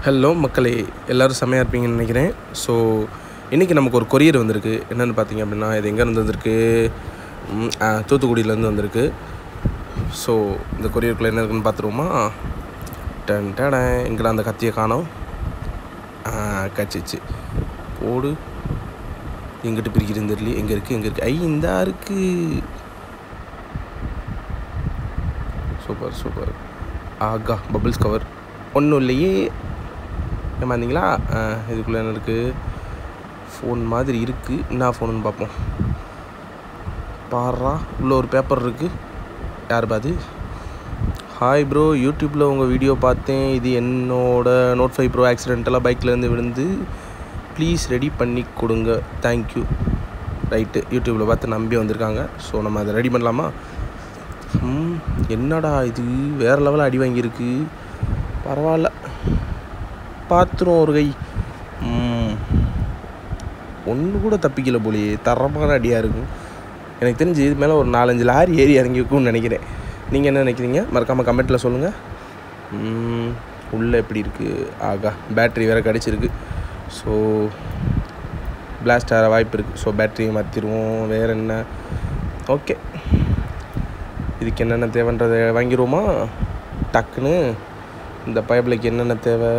Hello மக்களே, எல்லோரும் செம்மையாக இருப்பீங்கன்னு நினைக்கிறேன். ஸோ இன்றைக்கி நமக்கு ஒரு கொரியர் வந்திருக்கு. என்னென்னு பார்த்தீங்க அப்படின்னா, இது எங்கேருந்து வந்திருக்கு? தூத்துக்குடியிலேருந்து வந்திருக்கு. ஸோ இந்த கொரியருக்குள்ளே என்ன இருக்குன்னு பார்த்துருவோமா? எங்கடா அந்த கத்தியை காணோம். கச்சிச்சு போடு. எங்கிட்ட பிரிக்கிறது தெரியல. எங்கே இருக்குது? இந்தா இருக்குது. சூப்பர். ஆகா, பபிள்ஸ் கவர் ஒன்றும் இல்லையே. ஏமாந்தீங்களா? இதுக்குள்ளே என்ன இருக்குது? ஃபோன் மாதிரி இருக்குது. என்ன ஃபோனுன்னு பார்ப்போம். பாரா, உள்ள ஒரு பேப்பர் இருக்குது. யார் பாது? ஹாய் ப்ரோ, யூடியூப்பில் உங்கள் வீடியோ பார்த்தேன். இது என்னோடய Note 5 Pro ஆக்சிடென்டலாக பைக்லேருந்து விழுந்து, ப்ளீஸ் ரெடி பண்ணி கொடுங்க, தேங்க்யூ. ரைட்டு, யூடியூப்பில் பார்த்து நம்பி வந்திருக்காங்க. ஸோ நம்ம அதை ரெடி பண்ணலாமா? என்னடா இது வேறு லெவலில் அடி வாங்கியிருக்கு. பரவாயில்ல, பார்த்துரும் ஒரு கை. ஒன்று கூட தப்பிக்கல போலியே. தரமான அடியாக இருக்கும். எனக்கு தெரிஞ்சு இது மேலே ஒரு 4-5 லாரி ஏறி இறங்கிக்கும்னு நினைக்கிறேன். நீங்கள் என்ன நினைக்கிறீங்க? மறக்காமல் கமெண்ட்டில் சொல்லுங்கள். உள்ளே எப்படி இருக்குது? ஆகா, பேட்ரி வேறு கிடச்சிருக்கு. ஸோ பிளாஸ்ட் ஆகிற வாய்ப்பு இருக்குது. ஸோ பேட்டரியை மாற்றிடுவோம். வேறு என்ன? ஓகே, இதுக்கு என்னென்ன தேவைன்றதை வாங்கிடுவோமா? டக்குன்னு இந்த பைப்லைக்கு என்னென்ன தேவை?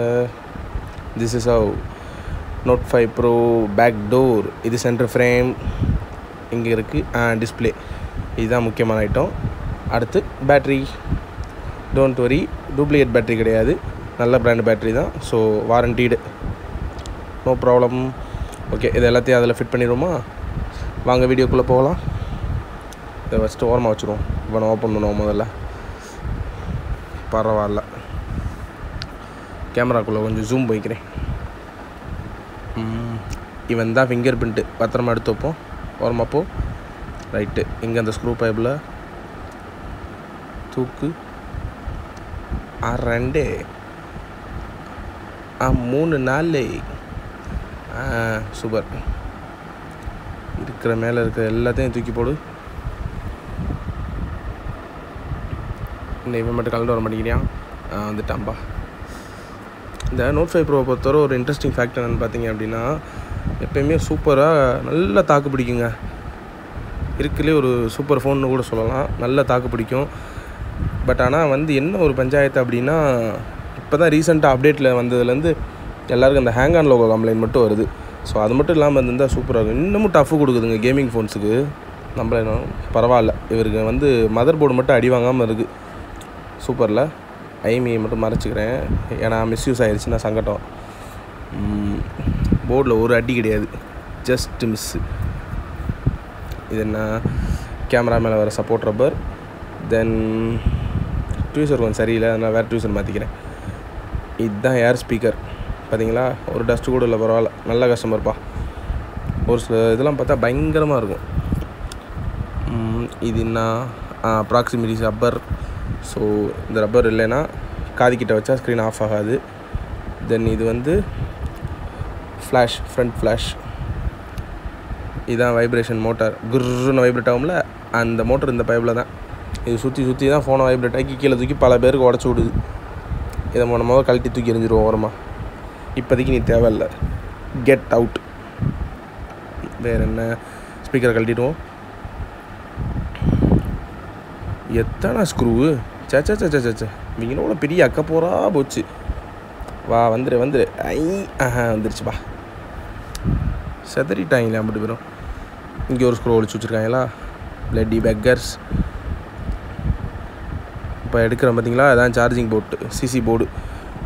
This is how Note 5 Pro back door. இது சென்டர் ஃப்ரேம் இங்கே இருக்குது. டிஸ்பிளே, இதுதான் முக்கியமான ஐட்டம். அடுத்து battery. Don't worry, duplicate battery கிடையாது, நல்ல பிராண்ட் பேட்ரி தான். So warrantied, no problem. Okay, இது எல்லாத்தையும் அதில் ஃபிட் பண்ணிடுவோமா? வாங்க வீடியோக்குள்ளே போகலாம். இதை ஃபஸ்ட்டு ஓரமாக வச்சுருவோம். இவனை ஓப்பன் பண்ணுவோம் முதல்ல. பரவாயில்ல, கேமராக்குள்ளே கொஞ்சம் ஜூம் போய்க்கிறேன். இவன் தான் ஃபிங்கர் பிரிண்ட்டு. பத்திரமா எடுத்து வைப்போம். ஓரமாக போ. ரைட்டு, இங்கே அந்த ஸ்க்ரூ பைப்பில் தூக்கு. 2 3 4. சூப்பர். இருக்கிற மேலே இருக்கிற எல்லாத்தையும் தூக்கி போடு. இவன் மட்டும் கலந்து வர மாட்டேங்கிறான். வந்துட்டான்பா. இந்த Note 5 Pro பொறுத்தவரை ஒரு இன்ட்ரெஸ்டிங் ஃபேக்ட் என்னென்னு பார்த்தீங்க அப்படின்னா, எப்போயுமே சூப்பராக நல்லா தாக்கு பிடிக்குங்க. இருக்குல்லே ஒரு சூப்பர் ஃபோன்னு கூட சொல்லலாம். நல்லா தாக்கு பிடிக்கும். பட் ஆனால் என்ன ஒரு பஞ்சாயத்து அப்படின்னா, இப்போ தான் ரீசெண்டாக அப்டேட்டில் வந்ததுலேருந்து எல்லாருக்கும் அந்த ஹேங் ஆன் லோகோ கம்ப்ளைண்ட் மட்டும் வருது. ஸோ அது மட்டும் இல்லாமல் இருந்தால் சூப்பராக இருக்கும். இன்னமும் டஃப்பு கொடுக்குதுங்க கேமிங் ஃபோன்ஸுக்கு. நம்மள பரவாயில்ல, இவருக்கு மதர் போர்டு மட்டும் அடி வாங்காமல் இருக்குது. சூப்பரில் ஐமியை மட்டும் மறைச்சிக்கிறேன், ஏன்னா மிஸ்யூஸ் ஆகிடுச்சுன்னா சங்கடம். போர்டில் ஒரு அடி கிடையாது, ஜஸ்ட் மிஸ்ஸு. இது என்ன? கேமரா மேலே வர சப்போர்ட் ரப்பர். தென் டியூசர் கொஞ்சம் சரியில்லை, அதனால் வேறு டியூசர் மாற்றிக்கிறேன். இதுதான் ஏர் ஸ்பீக்கர். பார்த்தீங்களா, ஒரு டஸ்ட்டு கூட இல்லை. பரவாயில்ல, நல்ல கஸ்டமர்ப்பா. ஒரு சில இதெல்லாம் பார்த்தா பயங்கரமாக இருக்கும். இது என்ன? Proximity rubber. ஸோ இந்த ரப்பர் இல்லைன்னா காதிக்கிட்ட வச்சா ஸ்க்ரீன் ஆஃப் ஆகாது. தென் இது ஃப்ளாஷ், ஃப்ரண்ட் ஃப்ளாஷ். இதுதான் வைப்ரேஷன் மோட்டார். குர்ன்னு வைப்ரேட் ஆகும்ல, அந்த மோட்டர் இந்த பைப்பில் தான். இது சுற்றி தான் ஃபோனை வைப்ரேட் ஆக்கி கீழே தூக்கி பல பேருக்கு உடச்சி விடுது. இதை முதல் கழட்டி தூக்கி எறிஞ்சிடுவோம் ஓரமாக. இப்போதைக்கு நீ தேவையில்லை, கெட் அவுட். வேறு என்ன? ஸ்பீக்கரை கழட்டிடுவோம். எத்தனை ஸ்க்ரூவு? சச்ச இவங்களோட பெரிய அக்க போகிறா போச்சு. வா, வந்துடு. வந்துருச்சுப்பா. செதறிட்டாங்களே அப்படி பேரும். இங்கே ஒரு ஸ்க்ரூ ஒழிச்சு வச்சுருக்காங்களா, பிளட்டி பெக்கர்ஸ். இப்போ எடுக்கிறேன் பார்த்தீங்களா, அதான் charging board, CC board.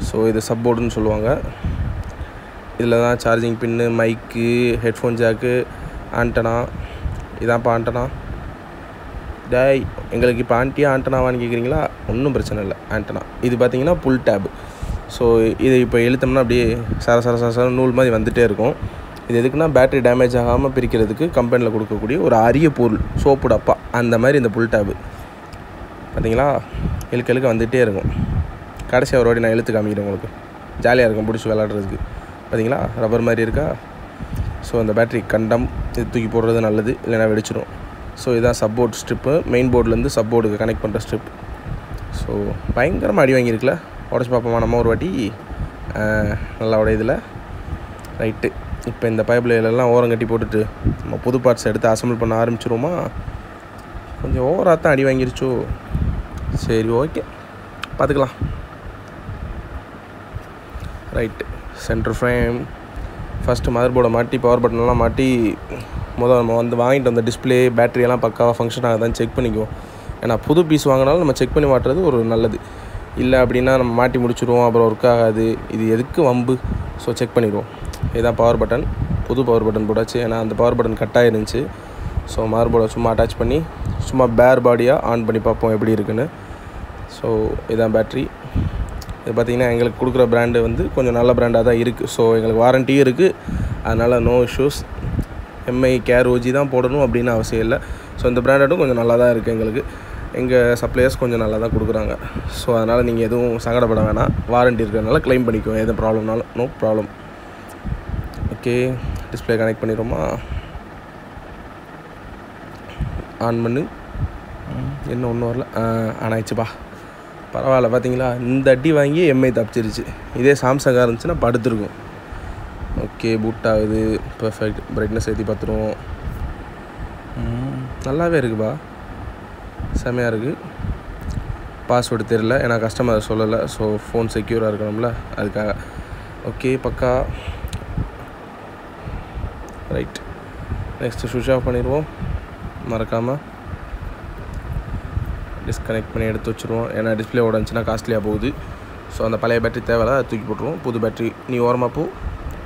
So இது சப் போர்டுன்னு சொல்லுவாங்க. இதில் தான் சார்ஜிங் பின்னு, மைக்கு, ஹெட்ஃபோன் ஜாக்கு, ஆண்டனா. இதான்ப்பா ஆண்டனா. டேய், எங்களுக்கு இப்போ ஆண்டனாவான்னு கேட்குறீங்களா? ஒன்றும் பிரச்சனை இல்லை, ஆண்டனா. இது பார்த்தீங்கன்னா புல் டேப். ஸோ இதை இப்போ இழுத்தோம்னா அப்படியே சர நூல் மாதிரி வந்துகிட்டே இருக்கும். இது எதுக்குன்னா, பேட்டரி டேமேஜ் ஆகாமல் பிரிக்கிறதுக்கு கம்பெனியில் கொடுக்கக்கூடிய ஒரு அரிய பொருள், சோப்பு டப்பா. அந்த மாதிரி இந்த புல் டேப்பு பார்த்தீங்களா, இழுக்க வந்துகிட்டே இருக்கும். கடைசி ஒரு வாட்டி நான் இழுத்து காமிக்கிறேன் உங்களுக்கு. ஜாலியாக இருக்கும் பிடிச்சி விளாட்றதுக்கு. பார்த்தீங்களா, ரப்பர் மாதிரி இருக்கா? ஸோ அந்த பேட்டரி கண்டம் இது தூக்கி போடுறது நல்லது, இல்லைனா வெடிச்சிடும். ஸோ இதுதான் சப்போர்ட் ஸ்ட்ரிப்பு. மெயின் போர்ட்லேருந்து சப்போர்டுக்கு கனெக்ட் பண்ணுற ஸ்ட்ரிப். ஸோ பயங்கரமாக அடி வாங்கியிருக்குல்ல. உடச்சி பார்ப்போமா நம்ம ஒரு வாட்டி? நல்லா உடையதில். ரைட்டு, இப்போ இந்த பைப்லையெல்லாம் ஓரம் கட்டி போட்டுட்டு நம்ம புது பார்ட்ஸ் எடுத்து அசம்பிள் பண்ண ஆரம்பிச்சிருவோமா? கொஞ்சம் ஓவராக தான் அடி வாங்கிருச்சோ. சரி, ஓகே, பார்த்துக்கலாம். Right, centre frame first mother போர்டை மாட்டி பவர் பட்டன்லாம் மாட்டி நம்ம வாங்கிட்டு வந்த டிஸ்பிளே பேட்டரியெல்லாம் பக்காவாக ஃபங்க்ஷன் ஆகுதான்னு செக் பண்ணிக்குவோம். ஏன்னா புது பீஸ் வாங்கினாலும் நம்ம செக் பண்ணி மாட்டுறது ஒரு நல்லது. இல்லை அப்படின்னா நம்ம மாட்டி முடிச்சுடுவோம், அப்புறம் ஒர்க் ஆகாது. இது எதுக்கு வம்பு? ஸோ செக் பண்ணிடுவோம். இதுதான் பவர் பட்டன், புது பவர் பட்டன் போட்டாச்சு. ஏன்னா அந்த பவர் பட்டன் கட்டாக இருந்துச்சு. ஸோ மதர் போர்டை சும்மா அட்டாச் பண்ணி சும்மா பேர் பாடியாக ஆன் பண்ணி பார்ப்போம் எப்படி இருக்குன்னு. ஸோ இதுதான் பேட்ரி. இது பார்த்திங்கன்னா எங்களுக்கு கொடுக்குற ப்ராண்டு கொஞ்சம் நல்ல ப்ராண்டாக தான் இருக்குது. ஸோ எங்களுக்கு வாரண்டியும் இருக்குது, அதனால் no issues. MI care OG தான் போடணும் அப்படின்னு அவசியம் இல்லை. ஸோ இந்த ப்ராண்டட்டும் கொஞ்சம் நல்லா தான் இருக்குது. எங்களுக்கு எங்கள் சப்ளையர்ஸ் கொஞ்சம் நல்லா தான் கொடுக்குறாங்க. ஸோ அதனால் நீங்கள் எதுவும் சங்கடப்பட வேணாம். வாரண்டி இருக்கிறதுனால க்ளைம் பண்ணிக்குவோம். எது ப்ராப்ளம்னாலும் no problem. Okay, display connect பண்ணிடுவோமா? ஆன் பண்ணு. என்ன ஒன்றும் வரல. ஆனாயிடுச்சுப்பா, பரவாயில்ல. பார்த்தீங்களா, இந்த அடி வாங்கி எம்ஐ தப்பிச்சிருச்சு. இதே சாம்சங்காக இருந்துச்சுன்னா படுத்துருக்கும். ஓகே, பூட் ஆகுது. பர்ஃபெக்ட். பிரைட்னஸ் ஏற்றி பார்த்துருவோம். நல்லாவே இருக்குப்பா, செம்மையாக இருக்குது. பாஸ்வேர்டு தெரில, ஏன்னா கஸ்டமர் சொல்லலை. ஸோ ஃபோன் செக்யூராக இருக்கணும்ல, அதுக்காக. ஓகே, பக்கா. ரைட், நெக்ஸ்ட்டு ஸ்விட்ச் ஆஃப் பண்ணிடுவோம். மறக்காமல் டிஸ்கனெக்ட் பண்ணி எடுத்து வச்சுருவோம். ஏன்னா டிஸ்பிளே உடஞ்சின்னா காஸ்ட்லியாக போகுது. ஸோ அந்த பழைய பேட்டரி தேவையில்ல, அதை தூக்கி போட்டுருவோம். புது பேட்டரி நீ ஓரமாக போ.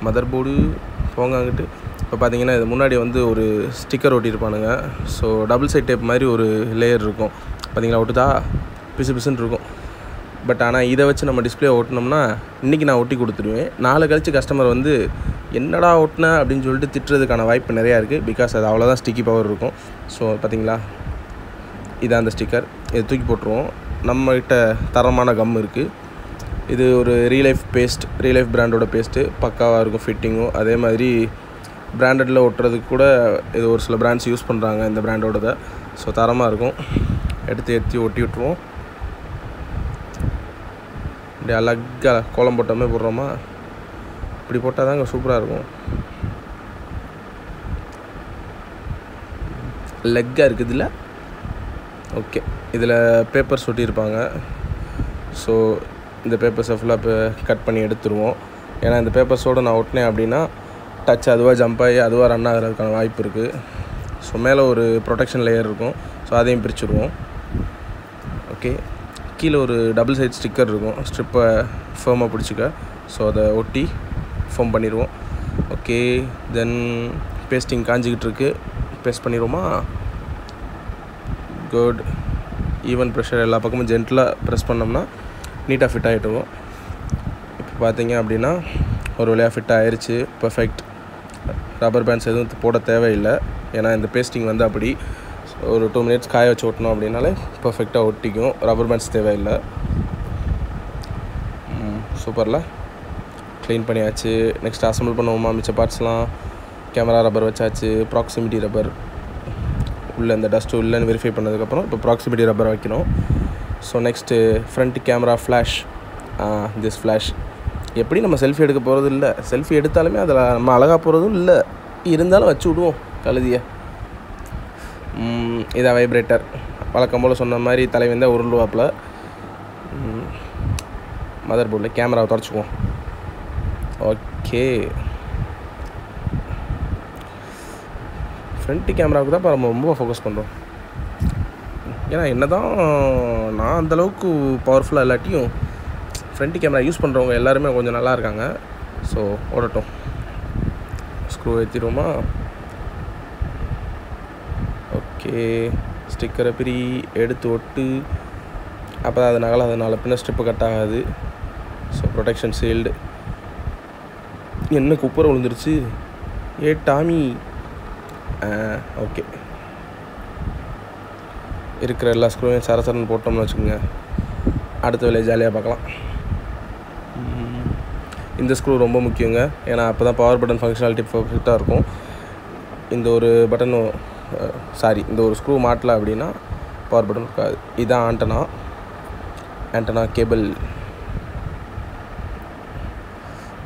மதர் போர்டு போங்க அங்கிட்டு. இப்போ பார்த்தீங்கன்னா இது முன்னாடி ஒரு ஸ்டிக்கர் ஒட்டியிருப்பானுங்க. ஸோ டபுள் சைட் டேப் மாதிரி ஒரு லேயர் இருக்கும். பார்த்தீங்களா, ஒட்டுதா பிசு பிசுன்னு இருக்கும். பட் ஆனால் இதை வச்சு நம்ம டிஸ்பிளே ஓட்டினோம்னா இன்றைக்கி நான் ஒட்டி கொடுத்துருவேன். நாளை கழிச்சு கஸ்டமர் என்னடா ஓட்டினேன் அப்படின்னு சொல்லிட்டு திட்டுறதுக்கான வாய்ப்பு நிறையா இருக்குது. பிகாஸ் அது அவ்வளோதான் ஸ்டிக்கி பவர் இருக்கும். ஸோ பார்த்தீங்களா, இதான் அந்த ஸ்டிக்கர். இதை தூக்கி போட்டுருவோம். நம்மகிட்ட தரமான கம் இருக்குது. இது ஒரு ரீலைஃப் பேஸ்ட், ரீலைஃப் பிராண்டோட பேஸ்ட்டு. பக்காவாக இருக்கும் ஃபிட்டிங்கும். அதே மாதிரி பிராண்டடில் ஒட்டுறதுக்கு கூட இது ஒரு சில பிராண்ட்ஸ் யூஸ் பண்ணுறாங்க இந்த பிராண்டோடதை. ஸோ தரமாக இருக்கும். எடுத்து ஒட்டி விட்டுருவோம். இப்படி அழகாக கோலம் போட்டோமே போடுறோமா, இப்படி போட்டால் தாங்க சூப்பராக இருக்கும். லெக்காக இருக்குது இல்லை? ஓகே, இதில் பேப்பர்ஸ் ஒட்டியிருப்பாங்க. ஸோ இந்த பேப்பர்ஸை ஃபுல்லாக இப்போ கட் பண்ணி எடுத்துருவோம். ஏன்னா இந்த பேப்பர்ஸோடு நான் ஒட்டினேன் அப்படின்னா டச் அதுவாக ஜம்ப் ஆகி அதுவாக ரன் ஆகிறதுக்கான வாய்ப்பு இருக்குது. ஸோ மேலே ஒரு ப்ரொடெக்ஷன் லேயர் இருக்கும். ஸோ அதையும் பிரிச்சுருவோம். ஓகே, கீழே ஒரு டபுள் சைட் ஸ்டிக்கர் இருக்கும். ஸ்ட்ரிப்பை ஃபேமாக பிடிச்சிக்க. ஸோ அதை ஒட்டி ஃபோம் பண்ணிடுவோம். ஓகே, தென் பேஸ்டிங் காஞ்சிக்கிட்டு இருக்குது. பேஸ்ட் பண்ணிடுவோமா? குட். ஈவன் ப்ரெஷர் எல்லா பக்கமும் ஜென்டலாக ப்ரெஸ் பண்ணோம்னா நீட்டாக ஃபிட் ஆகிட்டுருவோம். இப்போ பார்த்தீங்க அப்படின்னா ஒரு வழியாக ஃபிட் ஆகிருச்சு. பர்ஃபெக்ட். ரப்பர் பேண்ட்ஸ் எதுவும் போட தேவையில்லை. ஏன்னா இந்த பேஸ்டிங் அப்படி ஒரு 2 மினிட்ஸ் காய வச்சு ஓட்டணும் அப்படின்னாலே பர்ஃபெக்டாக ஒட்டிக்கும். ரப்பர் பேண்ட்ஸ் தேவையில்லை. சூப்பரில் க்ளீன் பண்ணியாச்சு. நெக்ஸ்ட் அசம்பிள் பண்ணுவோமா மிச்ச பார்ட்ஸ்லாம்? கேமரா ரப்பர் வச்சாச்சு. ப்ராக்சிமிட்டி ரப்பர் உள்ளே இந்த டஸ்ட்டு இல்லைன்னு வெரிஃபை பண்ணதுக்கப்புறம் இப்போ ப்ராக்சிமிட்டி ரப்பர் வைக்கணும். So next front camera flash. This flash எப்படி நம்ம செல்ஃபி எடுக்க போகிறது இல்லை. செல்ஃபி எடுத்தாலுமே அதில் நம்ம அழகாக போகிறதும் இல்லை. இருந்தாலும் வச்சு விடுவோம் கழுதியை. இதான் வைப்ரேட்டர். வழக்கம் போல் சொன்ன மாதிரி தலைவன் தான் உருள்வாப்பில். மதர் போர்டில் கேமராவை தொடச்சிக்குவோம். ஓகே, ஃப்ரண்ட் கேமராவுக்கு தான் இப்போ நம்ம ரொம்ப ஃபோக்கஸ் பண்ணுறோம். ஏன்னா என்ன தான் நான் அந்தளவுக்கு பவர்ஃபுல்லாக இல்லாட்டியும் ஃப்ரண்ட் கேமரா யூஸ் பண்ணுறவங்க எல்லாருமே கொஞ்சம் நல்லா இருக்காங்க. ஸோ ஓடட்டும். ஸ்க்ரூ ஏற்றிடுவோமா? ஓகே, ஸ்டிக்கரை பிரி எடுத்து ஒட்டு. அப்போ தான் அது நகலாதனால பின்ன ஸ்ட்ரிப்பு கட் ஆகாது. So protection sealed. என்ன குப்பரை விழுந்துருச்சு? ஏ டாமி. ஓகே, இருக்கிற எல்லா ஸ்க்ரூவையும் சரசரன்னு போட்டோம்னு வச்சுக்கோங்க. அடுத்த வேலையை ஜாலியாக பார்க்கலாம். இந்த ஸ்க்ரூ ரொம்ப முக்கியங்க. ஏன்னா அப்போ தான் பவர் பட்டன் ஃபங்க்ஷனாலிட்டி பர்ஃபெக்டாக இருக்கும். இந்த ஒரு பட்டனும் இந்த ஒரு ஸ்க்ரூ மாட்டல அப்படின்னா பவர் பட்டன் இருக்காது. இதுதான் antenna cable.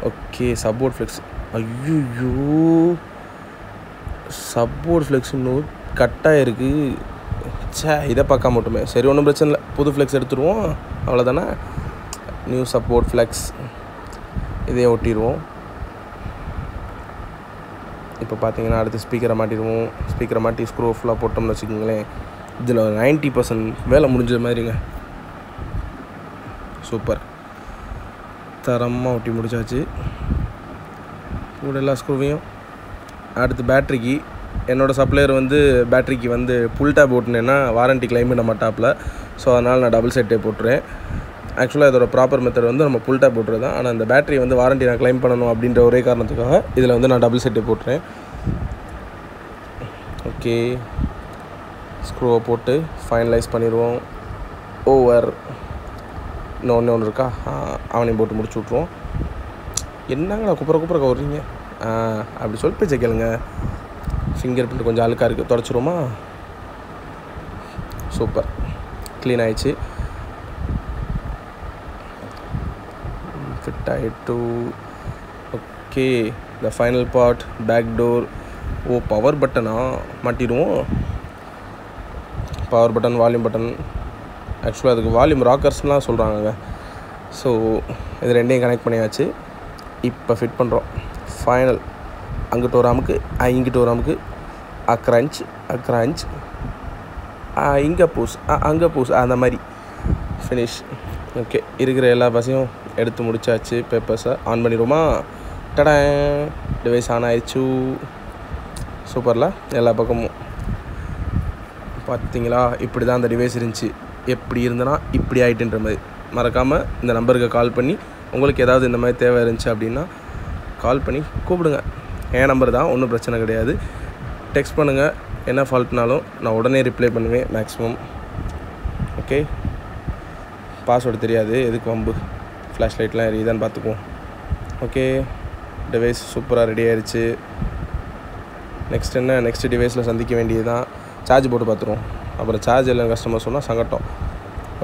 Okay support flex. ஐயோ சப்போர்ட் ஃப்ளெக்ஸ் இன்னும் கட்டாக இருக்குது. இதை பார்க்காம மட்டுமே சரி, ஒன்றும் பிரச்சனை இல்லை. புது ஃப்ளெக்ஸ் எடுத்துருவோம், அவ்வளோதானே. நியூ சப்போர்ட் ஃப்ளெக்ஸ் இதையே ஒட்டிடுவோம். இப்போ பார்த்தீங்கன்னா அடுத்து ஸ்பீக்கரை மாட்டிடுவோம். ஸ்பீக்கரை மாட்டி ஸ்க்ரூ ஃபுல்லாக போட்டோம்னு வச்சுக்கோங்களேன், இதில் 90% வேலை முடிஞ்ச மாதிரிங்க. சூப்பர், தரமாக ஒட்டி முடிச்சாச்சு கூட எல்லா ஸ்க்ரூவையும். அடுத்து பேட்ரிக்கு என்னோடய சப்ளையர் வந்து பேட்ரிக்கு வந்து புல் டேப் ஓட்டினேன்னா வாரண்ட்டி கிளைம் பண்ண மாட்டாப்பில். ஸோ அதனால் நான் டபுள் செட்டே போட்டுறேன். ஆக்சுவலாக இதோட ப்ராப்பர் மெத்தட் வந்து நம்ம புல் டேப் போட்டுறது தான். ஆனால் அந்த பேட்டரி வந்து வாரண்ட்டி நான் கிளைம் பண்ணணும் அப்படின்ற ஒரே காரணத்துக்காக இதில் வந்து நான் டபுள் செட்டே போட்டுறேன். ஓகே, ஸ்க்ரூவை போட்டு ஃபைனலைஸ் பண்ணிடுவோம். ஓவர் இன்னும் ஒன்று இருக்கா, அவனையும் போட்டு முடிச்சு விட்ருவோம். என்னங்கண்ணா குப்புற கவுறீங்க? அப்படி சொல்லி பேச்சை கேளுங்க. ஃபிங்கர் பிரிண்ட் கொஞ்சம் அழுக்காக இருக்குது, தொடச்சிருவோமா? சூப்பர், க்ளீன் ஆகிடுச்சு. ஃபிட் ஆகிட்டு. Okay, the final part back door. Oh power பட்டனா மாட்டிடுவோம். Power button, volume button. ஆக்சுவலாக அதுக்கு வால்யூம் ராக்கர்ஸ்லாம் சொல்கிறாங்க. ஸோ இது ரெண்டையும் கனெக்ட் பண்ணியாச்சு. இப்போ ஃபிட் பண்ணுறோம். ஃபைனல் அங்கிட்டு ஒரு அமுக்கு, இங்கிட்டு ஒரு அமுக்கு, அக்ரன்ச் இங்கே பூஸ், அங்கே பூஸ், அந்த மாதிரி ஃபினிஷ். ஓகே, இருக்கிற எல்லா பஸ்ஸையும் எடுத்து முடிச்சாச்சு. பேப்பர்ஸை ஆன் பண்ணிடுவோமா? டடா, டிவைஸ் ஆன் ஆயிடுச்சு. சூப்பரில் எல்லா பக்கமும் பார்த்தீங்களா? இப்படி தான் அந்த டிவைஸ் இருந்துச்சு. எப்படி இருந்தனா இப்படி ஆகிட்டுன்ற மாதிரி. மறக்காமல் இந்த நம்பருக்கு கால் பண்ணி உங்களுக்கு ஏதாவது இந்த மாதிரி தேவை இருந்துச்சு அப்படின்னா கால் பண்ணி கூப்பிடுங்க. என் நம்பர் தான், ஒன்றும் பிரச்சனை கிடையாது. டெக்ஸ்ட் பண்ணுங்கள், என்ன ஃபால்ட்னாலும் நான் உடனே ரிப்ளை பண்ணுவேன் மேக்ஸிமம். ஓகே, பாஸ்வேர்டு தெரியாது, எதுக்கு வம்பு. ஃப்ளாஷ் லைட்லாம் எரியுதான்னு பார்த்துக்குவோம். ஓகே, டிவைஸ் சூப்பராக ரெடி ஆயிடுச்சு. நெக்ஸ்ட் என்ன, நெக்ஸ்ட் டிவைஸில் சந்திக்க வேண்டியது தான். சார்ஜ் போட்டு பார்த்துருவோம். அப்புறம் சார்ஜ் எல்லாம் கஸ்டமர் சொன்னால் சங்கட்டம்.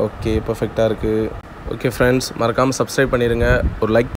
ஓகே, பர்ஃபெக்டாக இருக்குது. ஓகே ஃப்ரெண்ட்ஸ், மறக்காமல் சப்ஸ்கிரைப் பண்ணிடுங்க. ஒரு லைக்